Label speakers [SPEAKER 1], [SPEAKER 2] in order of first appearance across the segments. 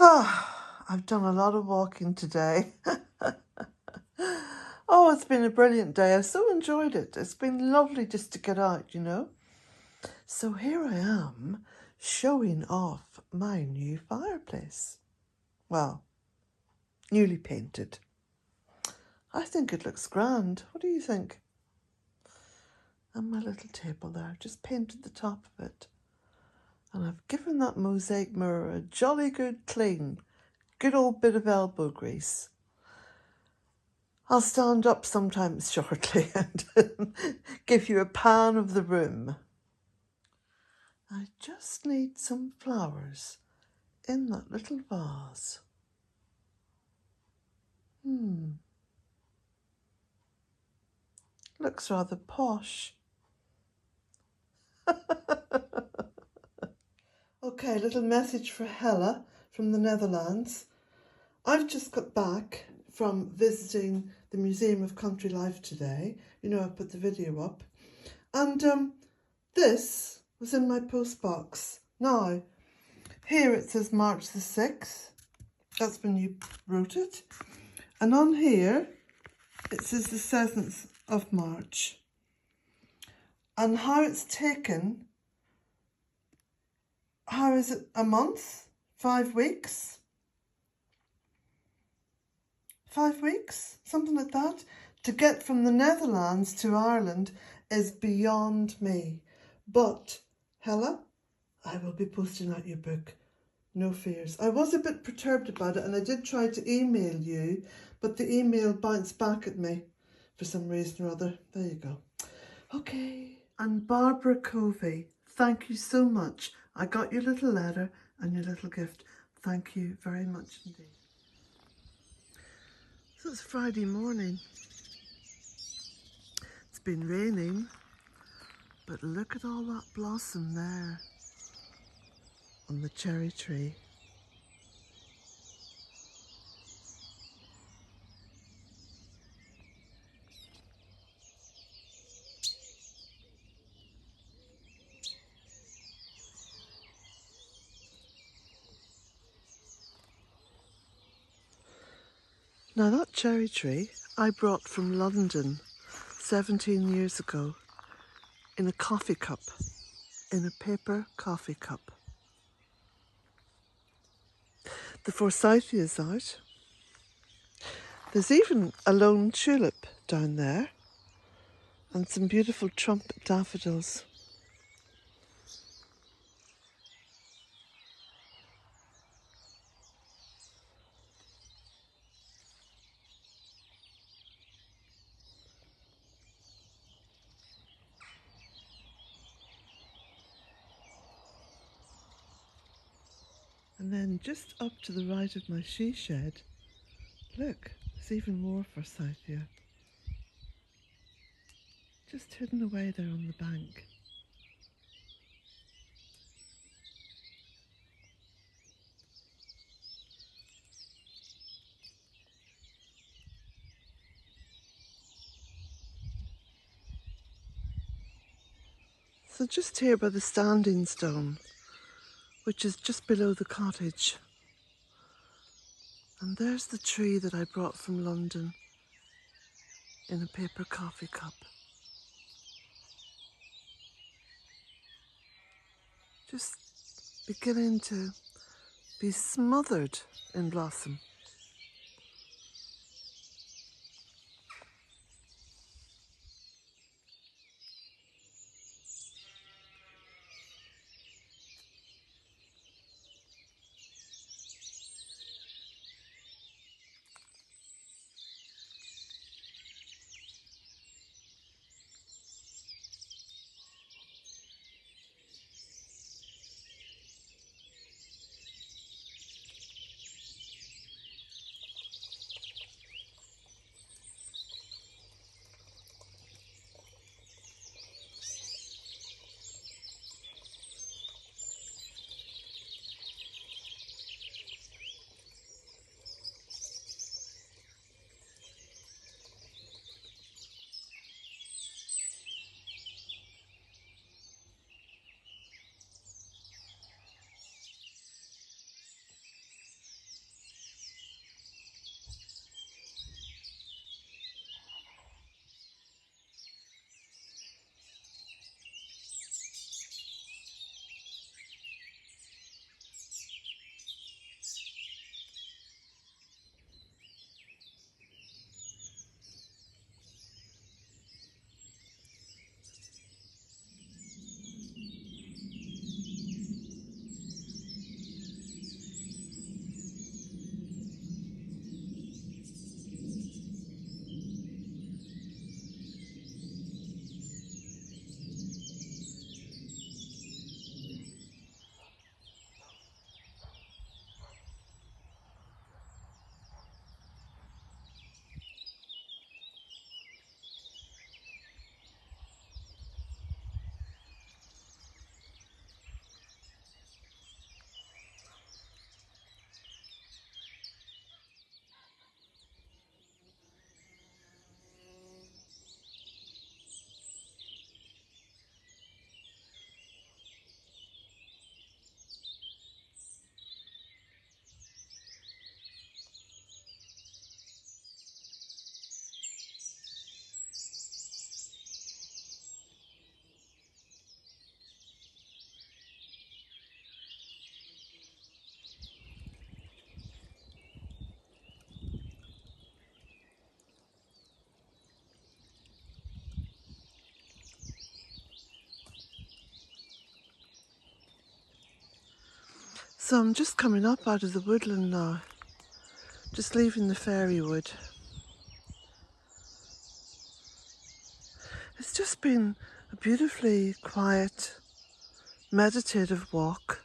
[SPEAKER 1] Ah, I've done a lot of walking today. Oh, it's been a brilliant day. I've so enjoyed it. It's been lovely just to get out, you know. So here I am showing off my new fireplace. Well, newly painted. I think it looks grand. What do you think? And my little table there, just painted the top of it. And I've given that mosaic mirror a jolly good clean. Good old bit of elbow grease. I'll stand up sometimes shortly and give you a pan of the room. I just need some flowers in that little vase. Looks rather posh. Okay, little message for Hella from the Netherlands. I've just got back from visiting the Museum of Country Life today. You know, I put the video up. And this was in my postbox. Now, here it says March the 6th. That's when you wrote it. And on here, it says the 7th of March. And how it's taken, how is it, a month? 5 weeks? 5 weeks? Something like that? To get from the Netherlands to Ireland is beyond me. But, Hella, I will be posting out your book. No fears. I was a bit perturbed about it and I did try to email you, but the email bounced back at me for some reason or other. There you go. Okay. And Barbara Covey, thank you so much. I got your little letter and your little gift. Thank you very much indeed. So it's Friday morning. It's been raining, but look at all that blossom there on the cherry tree. Now that cherry tree I brought from London 17 years ago in a coffee cup, in a paper coffee cup. The forsythia is out. There's even a lone tulip down there and some beautiful trumpet daffodils. And then just up to the right of my she shed, look, there's even more forsythia. Just hidden away there on the bank. So just here by the standing stone, which is just below the cottage. And there's the tree that I brought from London in a paper coffee cup. Just beginning to be smothered in blossom. So I'm just coming up out of the woodland now, just leaving the fairy wood. It's just been a beautifully quiet, meditative walk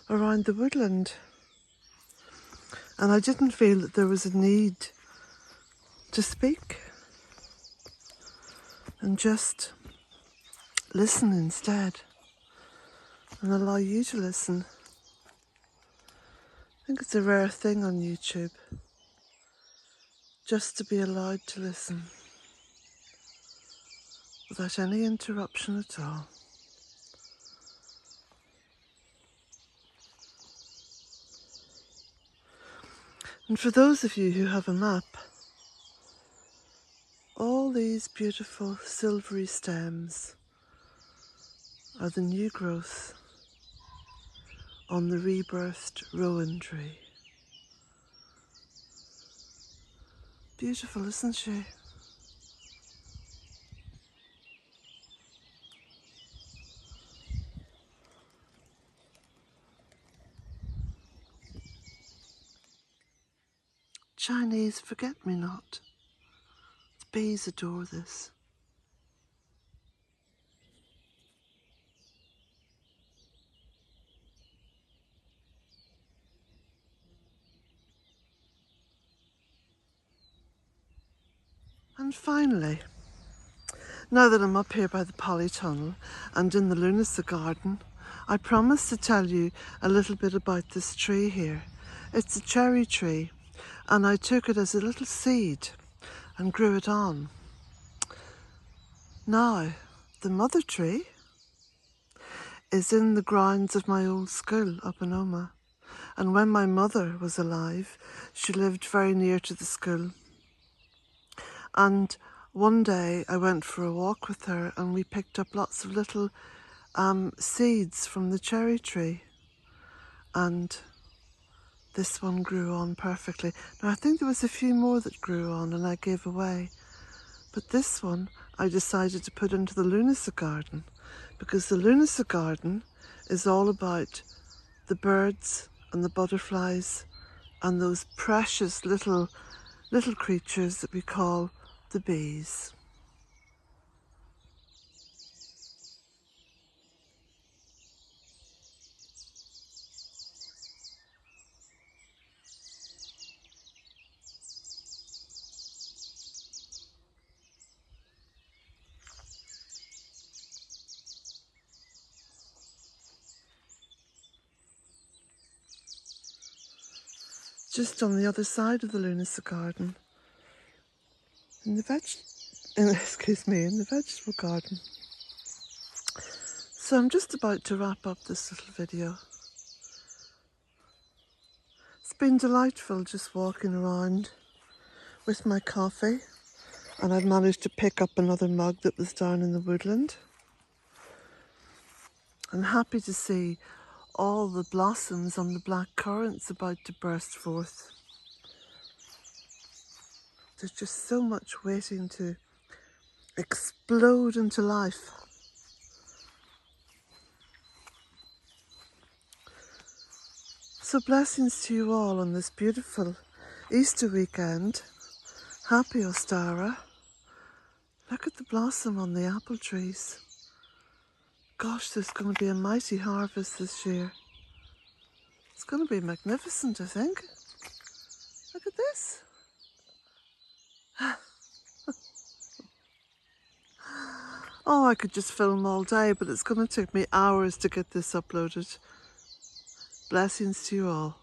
[SPEAKER 1] around the woodland. And I didn't feel that there was a need to speak and just listen instead and allow you to listen. I think it's a rare thing on YouTube, just to be allowed to listen without any interruption at all. And for those of you who have a map, all these beautiful silvery stems are the new growth on the rebirthed rowan tree. Beautiful, isn't she? Chinese forget-me-not. The bees adore this. And finally, now that I'm up here by the polytunnel and in the lunacy garden, I promised to tell you a little bit about this tree here. It's a cherry tree, and I took it as a little seed and grew it on. Now, the mother tree is in the grounds of my old school up in Oma. And when my mother was alive, she lived very near to the school. And one day I went for a walk with her and we picked up lots of little seeds from the cherry tree. And this one grew on perfectly. Now I think there was a few more that grew on and I gave away. But this one I decided to put into the lunacy garden, because the lunacy garden is all about the birds and the butterflies and those precious little creatures that we call the bees. Just on the other side of the lunacy garden, in the vegetable garden. So I'm just about to wrap up this little video. It's been delightful just walking around with my coffee, and I've managed to pick up another mug that was down in the woodland. I'm happy to see all the blossoms on the black currants about to burst forth. There's just so much waiting to explode into life. So blessings to you all on this beautiful Easter weekend. Happy Ostara. Look at the blossom on the apple trees. Gosh, there's going to be a mighty harvest this year. It's going to be magnificent, I think. Look at this. Oh, I could just film all day, but it's going to take me hours to get this uploaded. Blessings to you all.